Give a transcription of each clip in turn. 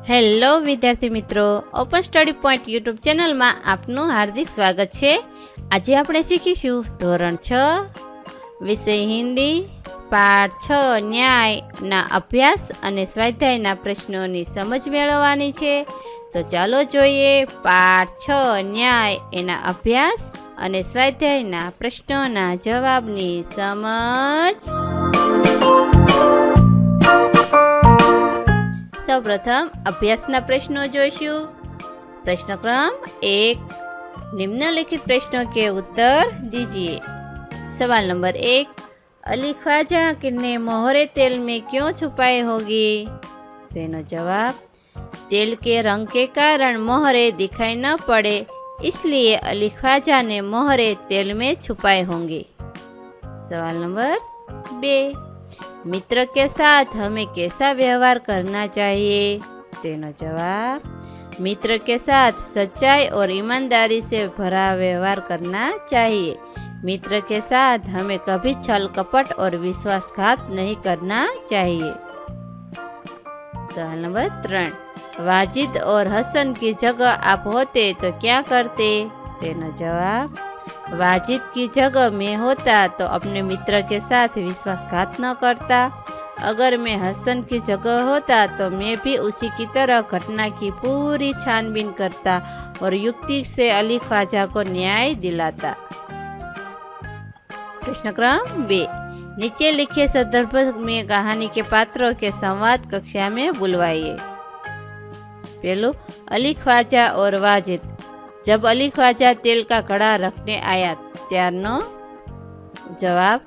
Hello વિદ્યાર્થી મિત્રો, open study point YouTube ચેનલમાં આપનું હાર્દિક સ્વાગત છે। આજે આપણે શીખીશું ધોરણ 6 વિષય હિન્દી પાઠ 6 ન્યાયના અભ્યાસ અને સ્વાધ્યાયના પ્રશ્નોની સમજ મેળવવાની છે। તો ચાલો જોઈએ પાઠ 6 ન્યાય એના અભ્યાસ અને સ્વાધ્યાયના પ્રશ્નોના જવાબની સમજ। સૌપ્રથમ અભ્યાસના પ્રશ્નો જોઈશું। प्रश्न क्रम 1, निम्नलिखित प्रश्नों के उत्तर दीजिए। सवाल नंबर 1, अली ख्वाजा ने मोहरे तेल में क्यों छुपाई होगी? तेनो जवाब, तेल के रंग के कारण मोहरे दिखाई न पड़े, इसलिए अली ख्वाजा ने मोहरे तेल में छुपाए होंगे। सवाल नंबर 2, मित्र के साथ हमें कैसा व्यवहार करना चाहिए? तेनो जवाब, मित्र के साथ सच्चाई और ईमानदारी से भरा व्यवहार करना चाहिए। मित्र के साथ हमें कभी छल कपट और विश्वासघात नहीं करना चाहिए। सवाल नंबर 3, वाजिद और हसन की जगह आप होते तो क्या करते? तेनो जवाब, वाजिद की जगह मैं होता तो अपने मित्र के साथ विश्वासघात न करता। अगर मैं हसन की जगह होता तो मैं भी उसी की तरह घटना की पूरी छानबीन करता और युक्ति से अली ख्वाजा को न्याय दिलाता। प्रश्न क्रम 2, नीचे लिखे संदर्भ में कहानी के पात्रों के संवाद कक्षा में बुलवाइए। पहलू, अली ख्वाजा और वाजिद। जब अली ख्वाजा तेल का घड़ा रखने आया त्यारनो जवाब,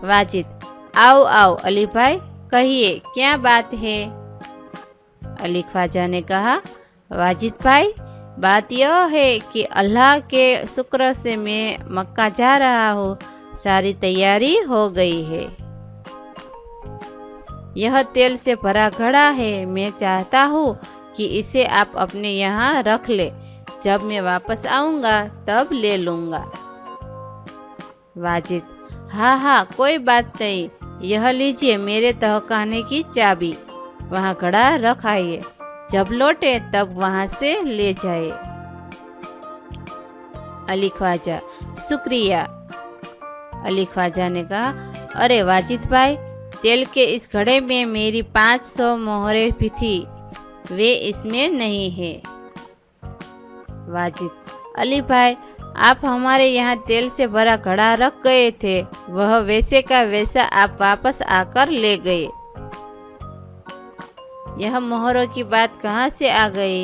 वाजिद, आओ आओ अली भाई, कहिए क्या बात है? अली ख्वाजा ने कहा, वाजिद भाई, बात यह है कि अल्लाह के शुक्र से मैं मक्का जा रहा हूँ, सारी तैयारी हो गई है। यह तेल से भरा घड़ा है, मैं चाहता हूँ कि इसे आप अपने यहाँ रख ले, जब मैं वापस आऊँगा तब ले लूँगा। वाजिद, हाँ हाँ कोई बात नहीं, यह लीजिए मेरे तहखाने की चाबी, वहाँ घड़ा रख आइए, जब लौटे तब वहाँ से ले जाए। अली ख्वाजा, शुक्रिया। अली ख्वाजा ने कहा, अरे वाजिद भाई, तेल के इस घड़े में मेरी 500 मोहरें भी थी, वे इसमें नहीं है। वाजिद, अली भाई, आप हमारे यहाँ तेल से भरा घड़ा रख गए थे, वह वैसे का वैसा आप वापस आकर ले गए। यह मोहरों की बात कहाँ से आ गई?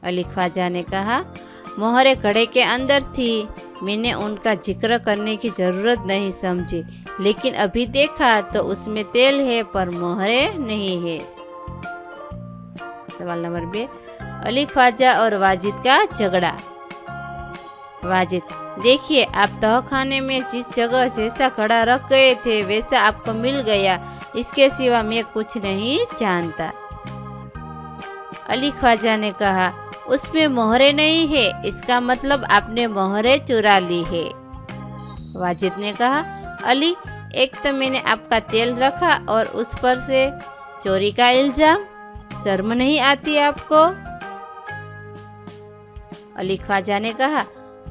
अली ख्वाजा ने कहा, मोहरें घड़े के अंदर थी, मैंने उनका जिक्र करने की जरूरत नहीं समझी, लेकिन अभी देखा तो उसमें तेल है पर मोहरें नहीं है। सवाल नंबर 2, अली ख्वाजा और वाजिद का झगड़ा। वाजिद, देखिए आप तहखाने में जिस जगह जैसा घड़ा रख गए थे वैसा आपको मिल गया, इसके सिवा मैं कुछ नहीं जानता। अली ख्वाजा ने कहा, उसमें मोहरे नहीं है, इसका मतलब आपने मोहरे चुरा ली है। वाजिद ने कहा, अली, एक तो मैंने आपका तेल रखा और उस पर से चोरी का इल्जाम, शर्म नहीं आती आपको? अली ख्वाजा ने कहा,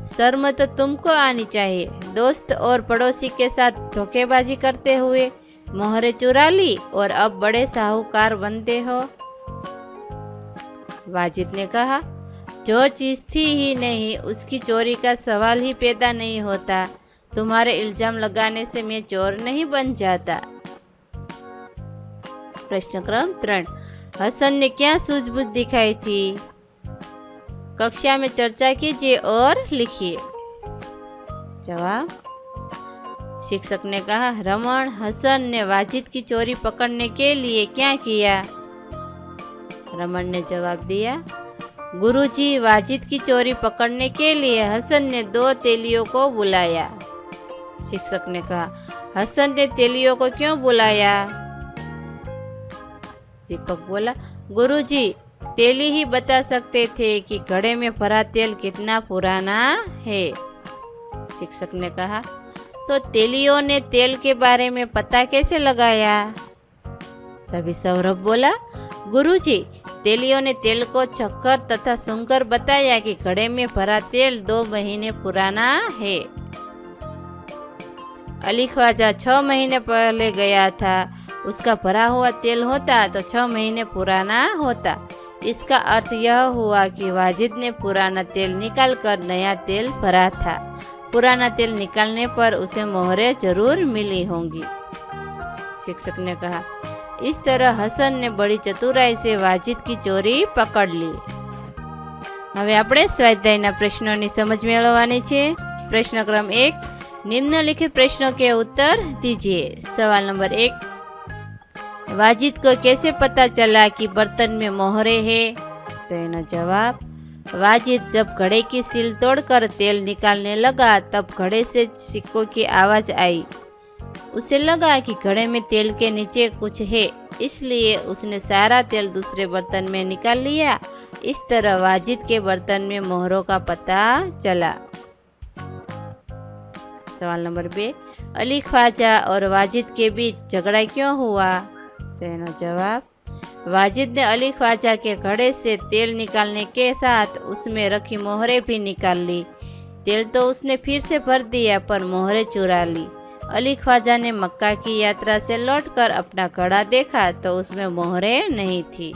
शर्म तो तुमको आनी चाहिए, दोस्त और पड़ोसी के साथ धोखेबाजी करते हुए मोहरे चुरा ली और अब बड़े साहूकार बनते हो। वाजिद ने कहा, जो चीज़ थी ही नहीं उसकी चोरी का सवाल ही पैदा नहीं होता, तुम्हारे इल्जाम लगाने से मैं चोर नहीं बन जाता। प्रश्न क्रम 3, हसन ने क्या सूझबूझ दिखाई थी? कक्षा में चर्चा कीजिए और लिखिए। जवाब, शिक्षक ने कहा, रमन, हसन ने वाजिद की चोरी पकड़ने के लिए क्या किया? रमन ने जवाब दिया, गुरुजी, वाजिद की चोरी पकड़ने के लिए हसन ने 2 तेलियों को बुलाया। शिक्षक ने कहा, हसन ने तेलियों को क्यों बुलाया? दीपक बोला, गुरुजी, तेली ही बता सकते थे कि घड़े में भरा तेल कितना पुराना है। शिक्षक ने कहा, तो तेलियों ने तेल के बारे में पता कैसे लगाया? तभी सौरभ बोला, गुरुजी, तेलियों ने तेल को चक्कर तथा सूंघकर बताया कि घड़े में भरा तेल 2 महीने पुराना है। अली ख्वाजा 6 महीने पहले गया था, उसका भरा हुआ तेल होता तो 6 महीने पुराना होता। इसका अर्थ यह हुआ कि वाजिद ने पुराना तेल निकालकर नया तेल भरा था। पुराना तेल निकालने पर उसे मोहरें जरूर मिली होंगी। शिक्षक ने कहा। इस तरह हसन ने बड़ी चतुराई से वाजिद की चोरी पकड़ ली। હવે આપણે સ્વાધ્યાયના પ્રશ્નોની સમજ મેળવવાની છે। પ્રશ્ન ક્રમ 1, निम्नलिखित प्रश्नों के उत्तर दीजिए। सवाल नंबर 1, वाजिद को कैसे पता चला कि बर्तन में मोहरे है? तो इनका जवाब, वाजिद जब घड़े की सील तोड़कर तेल निकालने लगा तब घड़े से सिक्कों की आवाज़ आई। उसे लगा कि घड़े में तेल के नीचे कुछ है, इसलिए उसने सारा तेल दूसरे बर्तन में निकाल लिया। इस तरह वाजिद के बर्तन में मोहरों का पता चला। सवाल नंबर 2, अली ख्वाजा और वाजिद के बीच झगड़ा क्यों हुआ? तो इनका जवाब, वाजिद ने अली ख्वाजा के घड़े से तेल निकालने के साथ उसमें रखी मोहरें भी निकाल ली। तेल तो उसने फिर से भर दिया पर मोहरें चुरा ली। अली ख्वाजा ने मक्का की यात्रा से लौटकर अपना घड़ा देखा तो उसमें मोहरें नहीं थी।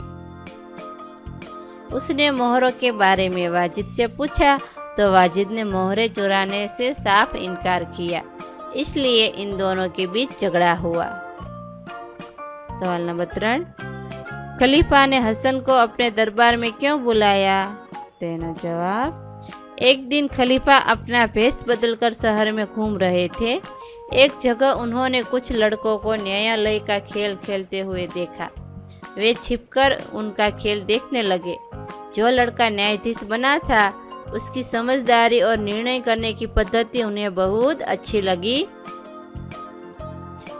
उसने मोहरों के बारे में वाजिद से पूछा तो वाजिद ने मोहरें चुराने से साफ इनकार किया, इसलिए इन दोनों के बीच झगड़ा हुआ। सवाल नंबर 3, खलीफा ने हसन को अपने दरबार में क्यों बुलाया? तो इनका जवाब, एक दिन खलीफा अपना भेष बदलकर शहर में घूम रहे थे। एक जगह उन्होंने कुछ लड़कों को न्यायालय का खेल खेलते हुए देखा। वे छिपकर उनका खेल देखने लगे। जो लड़का न्यायाधीश बना था उसकी समझदारी और निर्णय करने की पद्धति उन्हें बहुत अच्छी लगी।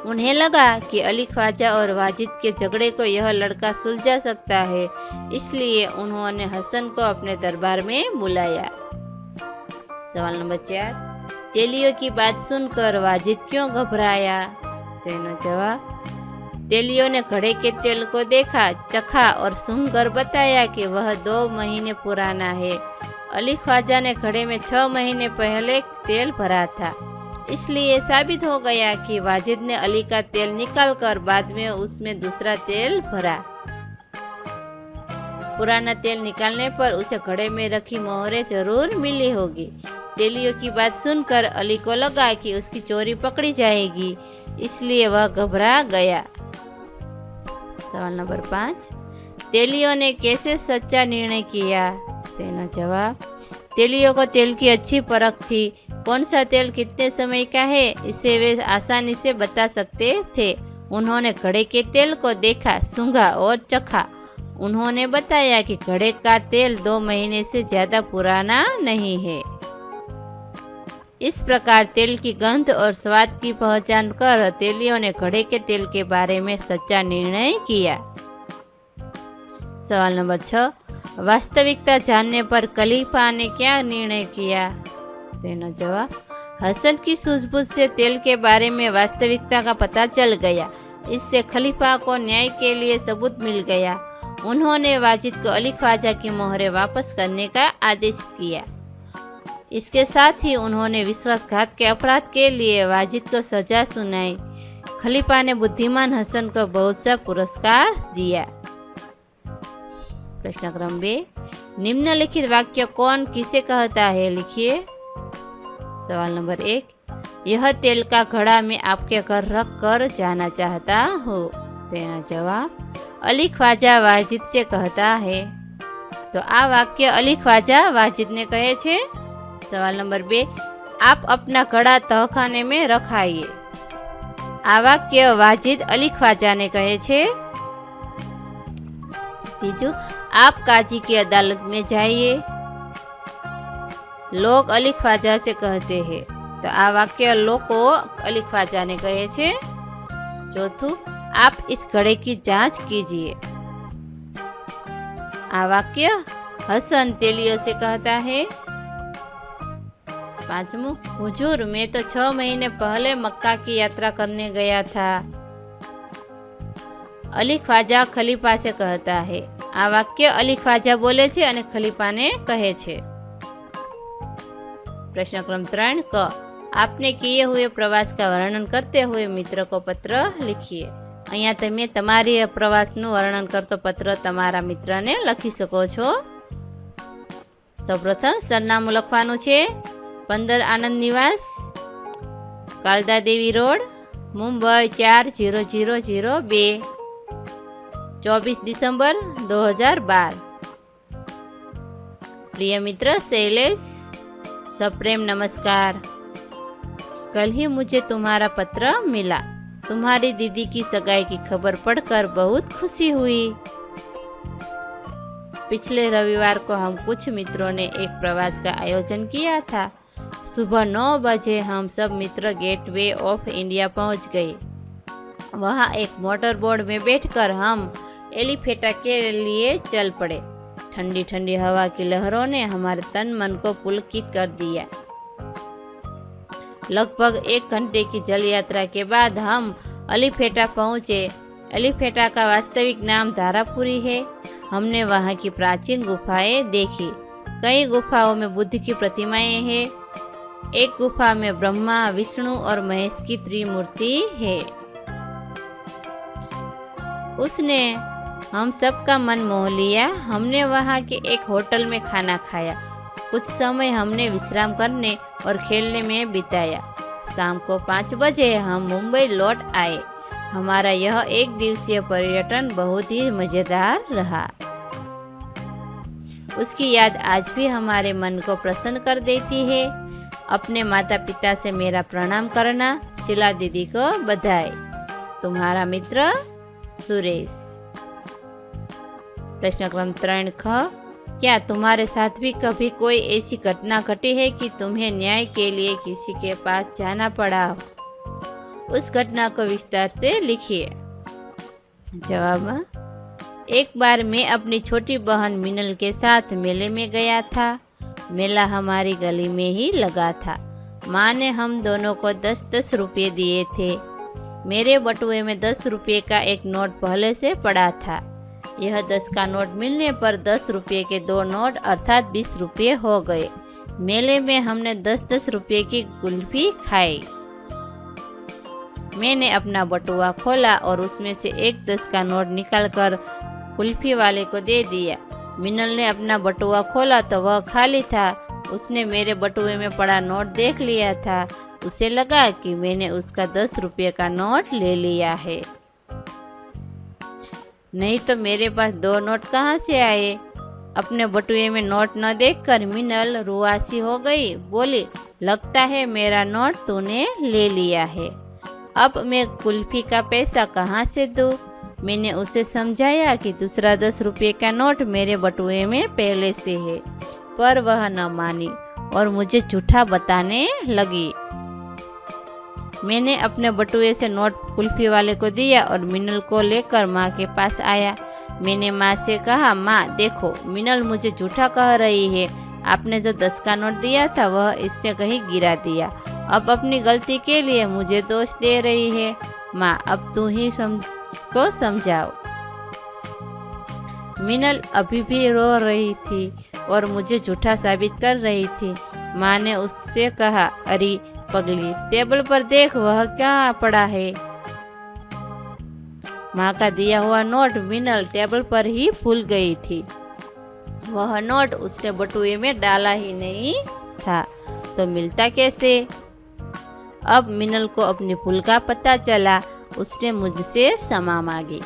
उन्हें लगा कि अली ख्वाजा और वाजिद के झगड़े को यह लड़का सुलझा सकता है, इसलिए उन्होंने हसन को अपने दरबार में बुलाया। सवाल नंबर 4, तेलियों की बात सुनकर वाजिद क्यों घबराया? तो इनका जवाब, तेलियों ने घड़े के तेल को देखा, चखा और सूंघकर बताया कि वह 2 महीने पुराना है। अली ख्वाजा ने घड़े में 6 महीने पहले तेल भरा था, इसलिए साबित हो गया कि वाजिद ने अली का तेल निकालकर बाद में उसमें दूसरा तेल भरा। पुराना तेल निकालने पर उसे घड़े में रखी मोहरें जरूर मिली होगी। तेलियों की बात सुनकर अली को लगा कि उसकी चोरी पकड़ी जाएगी, इसलिए वह घबरा गया। सवाल नंबर 5, तेलियों ने कैसे सच्चा निर्णय किया? तेना जवाब, तेलियों को तेल की अच्छी परख थी। कौन सा तेल कितने समय का है इसे वे आसानी से बता सकते थे। उन्होंने घड़े के तेल को देखा, सूंघा और चखा। उन्होंने बताया कि घड़े का तेल 2 महीने से ज़्यादा पुराना नहीं है। इस प्रकार तेल की गंध और स्वाद की पहचान कर तेलियों ने घड़े के तेल के बारे में सच्चा निर्णय किया। सवाल नंबर 6, वास्तविकता जानने पर खलीफा ने क्या निर्णय किया? तेना जवाब, हसन की सूझबूझ से तेल के बारे में वास्तविकता का पता चल गया। इससे खलीफा को न्याय के लिए सबूत मिल गया। उन्होंने वाजिद को अली ख्वाजा की मोहरें वापस करने का आदेश किया। इसके साथ ही उन्होंने विश्वासघात के अपराध के लिए वाजिद को सजा सुनाई। खलीफा ने बुद्धिमान हसन को बहुत सा पुरस्कार दिया। प्रश्न क्रम 2, निम्नलिखित वाक्य कौन किसे कहता है, लिखिए। सवाल नंबर 1, यह तेल का घड़ा मैं आपके घर रख कर जाना चाहता हूँ। तेना जवाब, अली ख्वाजा वाजिद से कहता है। तो आ वाक्य अली ख्वाजा वाजिद ने कहे छे। सवाल नंबर 2, आप अपना घड़ा तहखाने में रखाइए। आ वाक्य वाजिद अली ख्वाजा ने कहे छे। तीजू, आप काजी की अदालत में जाइए। लोग अली ख्वाजा से कहते हैं। तो आ वाक्य लोगो अली ख्वाजा ने कहे छे। चौथू, आप इस घड़े की जांच कीजिए। आ वाक्य हसन तेलियों से कहता है। पांचमू, हुजूर मैं तो 6 महीने पहले मक्का की यात्रा करने गया था। अली ख्वाजा खलीफा से कहता है। આ વાક્ય અલી ખ્વાજા બોલે છે અને ખલીફાને કહે છે। प्रश्न क्रम 3 क आपने किए हुए प्रवास का वर्णन करते हुए मित्र को पत्र लिखिए। અહીંયા તમે તમારી પ્રવાસનું વર્ણન કરતો પત્ર તમારા મિત્રને લખી શકો છો। સૌપ્રથમ સરનામું લખવાનું છે। 15 આનંદ નિવાસ, કાલદા દેવી રોડ, મુંબઈ 40002, 24 दिसंबर 2012। प्रिय मित्र शैलेश, सप्रेम नमस्कार। कल ही मुझे तुम्हारा पत्र मिला। तुम्हारी दीदी की सगाई की खबर पढ़कर बहुत खुशी हुई। पिछले रविवार को हम कुछ मित्रों ने एक प्रवास का आयोजन किया था। सुबह 9 बजे हम सब मित्र गेटवे ऑफ इंडिया पहुंच गए। वहां एक मोटर बोट में बैठकर हम एलिफेटा के लिए चल पड़े। ठंडी ठंडी हवा की लहरों ने हमारे तन मन को पुलकित कर दिया। लगभग 1 घंटे की जल यात्रा के बाद हम एलिफेटा पहुँचे। एलिफेटा का वास्तविक नाम धारापुरी है। हमने वहाँ की प्राचीन गुफाएं देखी। कई गुफाओं में बुद्ध की प्रतिमाएं हैं। एक गुफा में ब्रह्मा, विष्णु और महेश की त्रिमूर्ति है। उसने हम सबका मन मोह लिया। हमने वहाँ के एक होटल में खाना खाया। कुछ समय हमने विश्राम करने और खेलने में बिताया। शाम को 5 बजे हम मुंबई लौट आए। हमारा यह 1 दिवसीय पर्यटन बहुत ही मज़ेदार रहा। उसकी याद आज भी हमारे मन को प्रसन्न कर देती है। अपने माता पिता से मेरा प्रणाम करना। शीला दीदी को बधाई। तुम्हारा मित्र सुरेश। प्रश्न क्रम 3 ख क्या तुम्हारे साथ भी कभी कोई ऐसी घटना घटी है कि तुम्हें न्याय के लिए किसी के पास जाना पड़ा? उस घटना को विस्तार से लिखिए। जवाब, एक बार मैं अपनी छोटी बहन मिनल के साथ मेले में गया था। मेला हमारी गली में ही लगा था। माँ ने हम दोनों को 10-10 रुपये दिए थे। मेरे बटुए में 10 रुपये का एक नोट पहले से पड़ा था। यह 10 का नोट मिलने पर 10 रुपये के 2 नोट अर्थात 20 रुपये हो गए। मेले में हमने 10-10 रुपये की कुल्फी खाई। मैंने अपना बटुआ खोला और उसमें से एक 10 का नोट निकालकर कुल्फी वाले को दे दिया। मिनल ने अपना बटुआ खोला तो वह खाली था। उसने मेरे बटुए में पड़ा नोट देख लिया था। उसे लगा कि मैंने उसका 10 रुपये का नोट ले लिया है, नहीं तो मेरे पास 2 नोट कहाँ से आए। अपने बटुए में नोट न देखकर मिनल रुआसी हो गई। बोली, लगता है मेरा नोट तूने ले लिया है। अब मैं कुल्फी का पैसा कहाँ से दूँ? मैंने उसे समझाया कि दूसरा 10 रुपये का नोट मेरे बटुए में पहले से है, पर वह न मानी और मुझे झूठा बताने लगी। मैंने अपने बटुए से नोट कुल्फी वाले को दिया और मिनल को लेकर माँ के पास आया। मैंने माँ से कहा, माँ देखो, मिनल मुझे झूठा कह रही है। आपने जो 10 का नोट दिया था वह इसने कहीं गिरा दिया। अब अपनी गलती के लिए मुझे दोष दे रही है। माँ, अब तू ही इसको समझाओ। मिनल अभी भी रो रही थी और मुझे झूठा साबित कर रही थी। माँ ने उससे कहा, अरे पगली, टेबल पर देख, वह क्या पड़ा है। माँ का दिया हुआ नोट मिनल टेबल पर ही भूल गई थी। वह नोट उसने बटुए में डाला ही नहीं था, तो मिलता कैसे? अब मिनल को अपनी भूल का पता चला। उसने मुझसे क्षमा मांगी।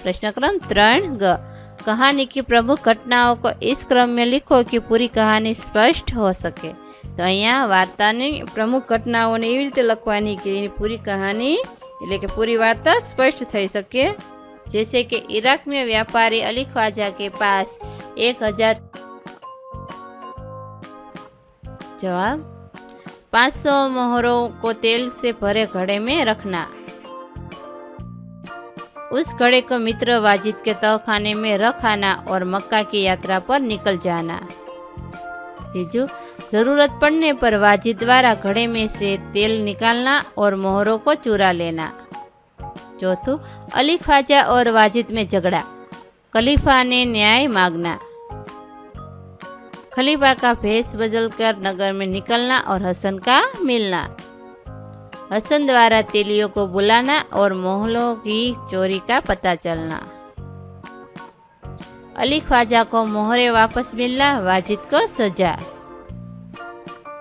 प्रश्न क्रम 3 ग कहानी की प्रमुख घटनाओं को इस क्रम में लिखो कि पूरी कहानी स्पष्ट हो सके। तो અહીંયા વાર્તાની પ્રમુખ ઘટનાઓને એવી રીતે લખવાની કે એની પૂરી કહાની એટલે કે પૂરી વાર્તા સ્પષ્ટ થઈ શકે। जैसे कि इराक में व्यापारी अली ख्वाजा के पास 1000 जवाब 500 मोहरों को तेल से भरे घड़े में रखना। उस घड़े को मित्र वाजिद के तहखाने में रख आना और मक्का की यात्रा पर निकल जाना। तीजू, जरूरत पड़ने पर वाजिद द्वारा घड़े में से तेल निकालना और मोहरों को चुरा लेना। चौथू, अली ख्वाजा और वाजिद में झगड़ा। खलीफा ने न्याय मांगना। खलीफा का भेष बदलकर नगर में निकलना और हसन का मिलना। हसन द्वारा तेलियों को बुलाना और मोहलों की चोरी का पता चलना। अली ख्वाजा को मोहरे वापस मिलना, वाजिद को सजा।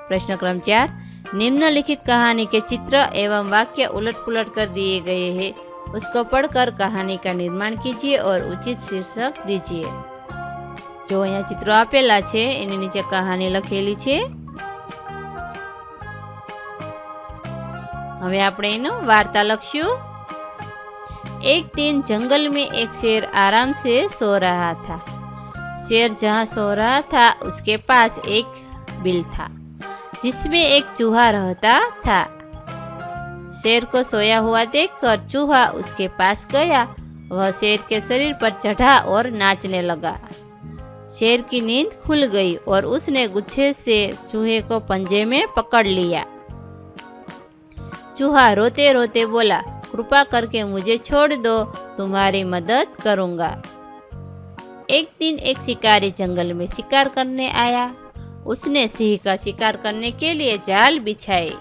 प्रश्न क्रम 4, निम्नलिखित कहानी के चित्र एवं वाक्य उलट पुलट कर दिए गए हैं, उसको पढ़कर कहानी का निर्माण कीजिए और उचित शीर्षक दीजिए। जो यहाँ चित्रों आपेला छे एनी नीचे कहानी लखेली छे। हवे आपणे एनो वार्ता लखशु। एक दिन जंगल में एक शेर आराम से सो रहा था। शेर जहाँ सो रहा था उसके पास एक बिल था जिसमें एक चूहा रहता था। शेर को सोया हुआ देखकर चूहा उसके पास गया। वह शेर के शरीर पर चढ़ा और नाचने लगा। शेर की नींद खुल गई और उसने गुस्से से चूहे को पंजे में पकड़ लिया। चूहा रोते रोते बोला, कृपा करके मुझे छोड़ दो, तुम्हारी मदद करूंगा। एक दिन एक शिकारी जंगल में शिकार करने आया। उसने सिंह का शिकार करने के लिए जाल बिछाई।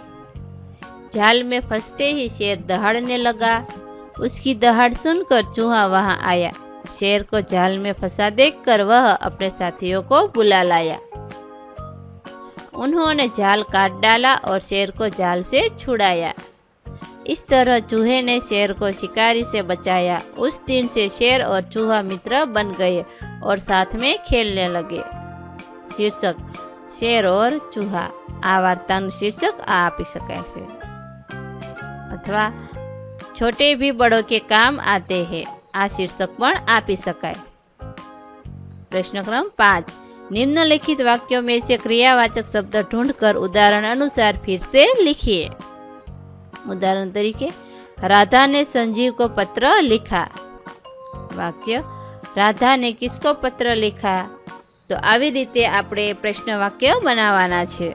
जाल में फंसते ही शेर दहाड़ने लगा। उसकी दहाड़ सुनकर चूहा वहां आया। शेर को जाल में फंसा देखकर वह अपने साथियों को बुला लाया। उन्होंने जाल काट डाला और शेर को जाल से छुड़ाया। इस तरह चूहे ने शेर को शिकारी से बचाया। उस दिन से शेर और चूहा मित्र बन गए और साथ में खेलने लगे। शीर्षक शेर और चूहा। आ वार्ताનું शीर्षक आ આપી શકાય છે अथवा छोटे भी बड़ों के काम आते हैं। आ शीर्षक पण आपी शकाय। प्रश्न क्रम 5, निम्नलिखित वाक्यों में से क्रियावाचक शब्द ढूंढकर उदाहरण अनुसार फिर से लिखिए। उदाहरण तरीके, राधा ने संजीव को पत्र लिखा। वाक्य, राधा ने किसको पत्र लिखा? तो આવી રીતે આપણે પ્રશ્ન વાક્ય બનાવવાના છે।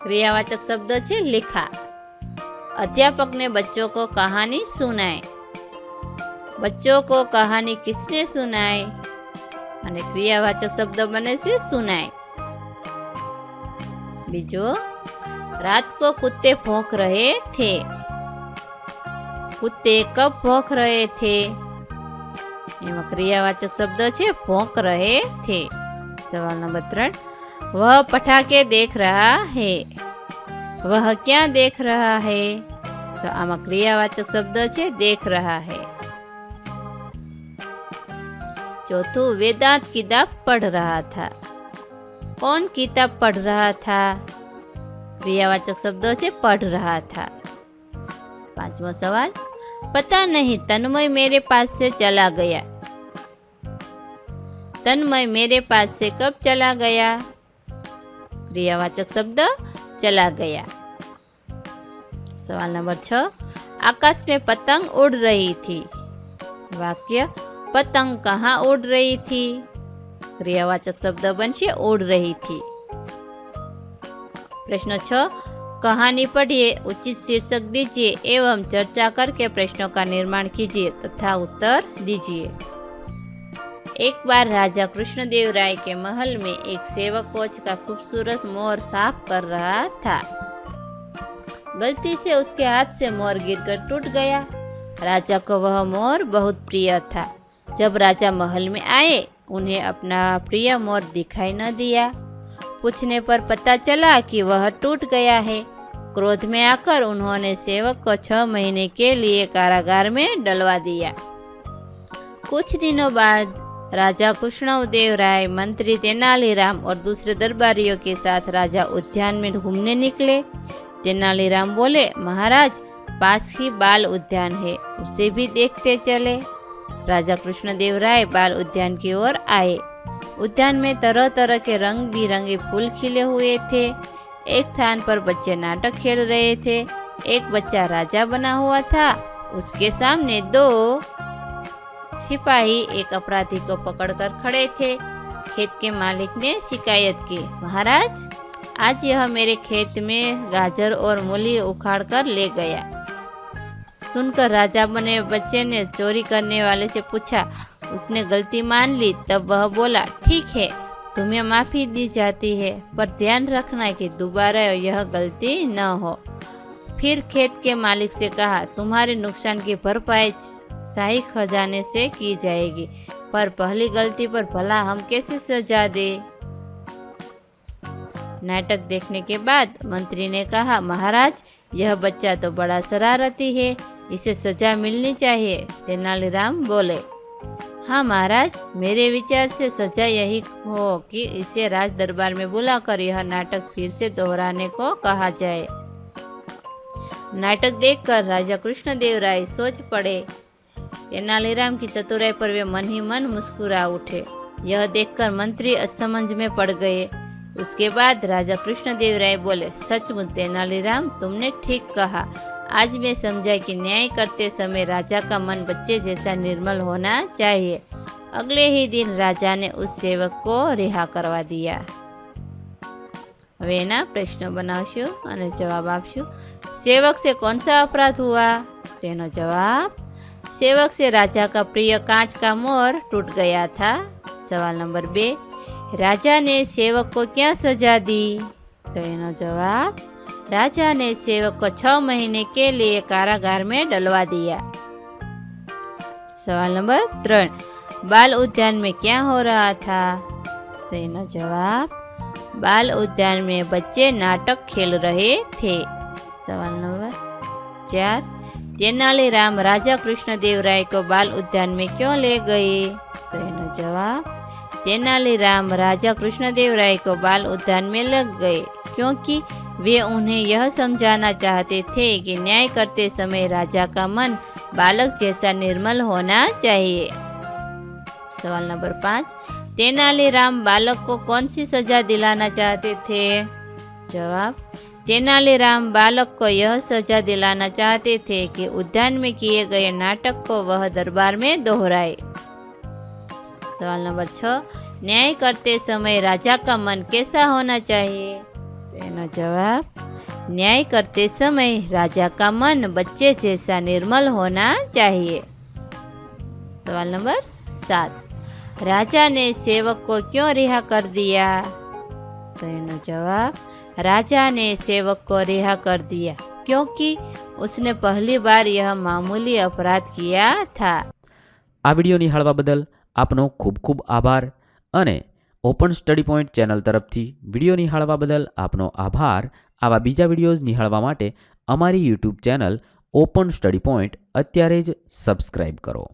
क्रियावाचक शब्द છે लिखा। अध्यापक ने बच्चों को कहानी सुनाई। बच्चों को कहानी किसने सुनाई? અને क्रियावाचक शब्द बने से सुनाई। बीजो, रात को कुत्ते भौंक रहे थे। कुत्ते कब भौंक रहे थे? एमा क्रियावाचक शब्द छे भौंक रहे थे। सवाल नंबर 3, वह पटाखे देख रहा है। वह क्या देख रहा है? तो आमा क्रियावाचक शब्द छे देख रहा है। चौथुं, वेदांत किताब पढ़ रहा था। कौन किताब पढ़ रहा था? क्रियावाचक शब्द छे पढ़ रहा था। 5वां सवाल, पता नहीं तन्मय मेरे पास से चला गया। तन्मय मेरे पास से कब चला गया? क्रियावाचक शब्द चला गया। सवाल नंबर 6, आकाश में पतंग उड़ रही थी। वाक्य, पतंग कहाँ उड़ रही थी? क्रियावाचक शब्द बनशे उड़ रही थी। प्रश्न 6, कहानी पढ़िए, उचित शीर्षक दीजिए एवं चर्चा करके प्रश्नों का निर्माण कीजिए तथा उत्तर दीजिए। एक बार राजा कृष्णदेव राय के महल में एक सेवक कोच का खूबसूरत मोर साफ कर रहा था। गलती से उसके हाथ से मोर गिरकर टूट गया। राजा को वह मोर बहुत प्रिय था। जब राजा महल में आए, उन्हें अपना प्रिय मोर दिखाई न दिया। पूछने पर पता चला कि वह टूट गया है। क्रोध में आकर उन्होंने सेवक को 6 महीने के लिए कारागार में डलवा दिया। कुछ दिनों बाद राजा कृष्णदेव राय, मंत्री तेनालीराम और दूसरे दरबारियों के साथ राजा उद्यान में घूमने निकले। तेनालीराम बोले, महाराज, पास ही बाल उद्यान है, उसे भी देखते चले। राजा कृष्णदेव राय बाल उद्यान की ओर आए। उद्यान में तरह तरह के रंग बिरंगे फूल खिले हुए थे। एक स्थान पर बच्चे नाटक खेल रहे थे। एक बच्चा राजा बना हुआ था। उसके सामने 2 सिपाही एक अपराधी को पकड़कर खड़े थे। खेत के मालिक ने शिकायत की, महाराज, आज यह मेरे खेत में गाजर और मूली उखाड़ कर ले गया। सुनकर राजा बने बच्चे ने चोरी करने वाले से पूछा। उसने गलती मान ली। तब वह बोला, ठीक है, तुम्हें माफ़ी दी जाती है, पर ध्यान रखना कि दोबारा यह गलती न हो। फिर खेत के मालिक से कहा, तुम्हारे नुकसान की भरपाई शाही खजाने से की जाएगी, पर पहली गलती पर भला हम कैसे सजा दे। नाटक देखने के बाद मंत्री ने कहा, महाराज, यह बच्चा तो बड़ा शरारती है, इसे सजा मिलनी चाहिए। तेनालीराम बोले, हाँ महाराज, मेरे विचार से सजा यही हो कि इसे राज दरबार में बुलाकर यह नाटक फिर से दोहराने को कहा जाए। नाटक देखकर राजा कृष्णदेव राय सोच पड़े। तेनालीराम की चतुराई पर वे मन ही मन मुस्कुरा उठे। यह देखकर मंत्री असमंज में पड़ गए। उसके बाद राजा कृष्णदेव राय बोले, सचमुच तेनालीराम, तुमने ठीक कहा। आज मैं समझा कि न्याय करते समय राजा का मन बच्चे जैसा निर्मल होना चाहिए। अगले ही दिन राजा ने उस सेवक को रिहा करवा दिया। હવે એના પ્રશ્નો બનાવશું અને જવાબ આપશું। सेवक से कौन सा अपराध हुआ? तेनो जवाब, सेवक से राजा का प्रिय कांच का मोर टूट गया था। सवाल नंबर 2, राजा ने सेवक को क्या सजा दी? तो एनो जवाब, राजा ने सेवक को 6 महीने के लिए कारागार में डलवा दिया। सवाल नंबर 3, बाल उद्यान में क्या हो रहा था? तो एनो जवाब, बाल उद्यान में बच्चे नाटक खेल रहे थे। सवाल नंबर 4, तेनालीराम राजा कृष्णदेव राय को बाल उद्यान में क्यों ले गए? तो एनो जवाब, तेनालीराम राजा कृष्णदेव राय को बाल उद्यान में ले गए क्योंकि वे उन्हें यह समझाना चाहते थे कि न्याय करते समय राजा का मन बालक जैसा निर्मल होना चाहिए। सवाल नंबर 5, तेनालीराम बालक को कौन सी सजा दिलाना चाहते थे? जवाब, तेनालीराम बालक को यह सजा दिलाना चाहते थे कि उद्यान में किए गए नाटक को वह दरबार में दोहराए। सवाल नंबर 6, न्याय करते समय राजा का मन कैसा होना चाहिए? तेना जवाब, न्याय करते समय राजा का मन बच्चे जैसा निर्मल होना चाहिए। सवाल नंबर 7, राजा ने सेवक को क्यों रिहा कर दिया? तो एनो जवाब, राजा ने सेवक को रिहा कर दिया क्योंकि उसने पहली बार यह मामूली अपराध किया था। आ विडियो निहाळवा बदल आपनो खूब खूब आभार अने ओपन स्टडी पॉइंट चेनल तरफथी विडियो निहाळवा बदल आपनो आभार। आवा बीजा विडियोज निहाळवा माटे अमारी YouTube channel Open Study Point अत्यारे ज सब्सक्राइब करो।